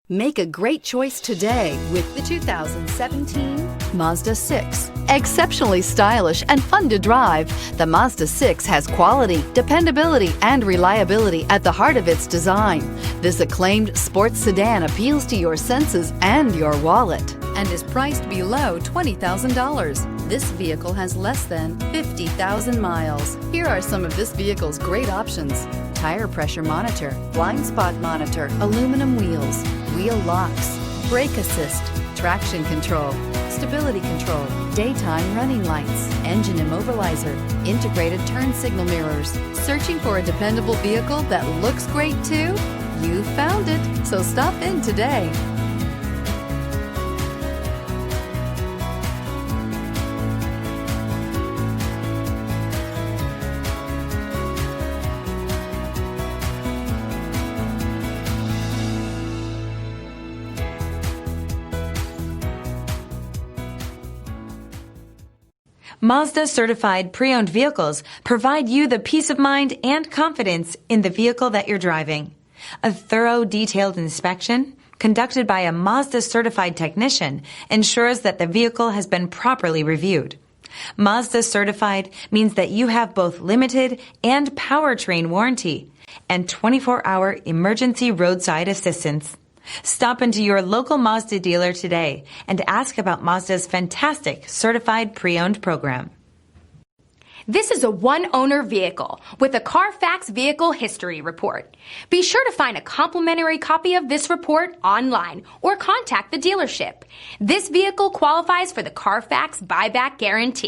Make a great choice today with the 2017 Mazda 6. Exceptionally stylish and fun to drive, the Mazda 6 has quality, dependability, and reliability at the heart of its design. This acclaimed sports sedan appeals to your senses and your wallet and is priced below $20,000. This vehicle has less than 50,000 miles. Here are some of this vehicle's great options: tire pressure monitor, blind spot monitor, aluminum wheels, wheel locks, brake assist, traction control, stability control, daytime running lights, engine immobilizer, integrated turn signal mirrors. Searching for a dependable vehicle that looks great too? You found it, so stop in today. Mazda Certified Pre-Owned Vehicles provide you the peace of mind and confidence in the vehicle that you're driving. A thorough, detailed inspection conducted by a Mazda certified technician ensures that the vehicle has been properly reviewed. Mazda Certified means that you have both limited and powertrain warranty and 24-hour emergency roadside assistance. Stop into your local Mazda dealer today and ask about Mazda's fantastic Certified Pre-Owned program. This is a one-owner vehicle with a Carfax Vehicle History Report. Be sure to find a complimentary copy of this report online or contact the dealership. This vehicle qualifies for the Carfax Buyback Guarantee.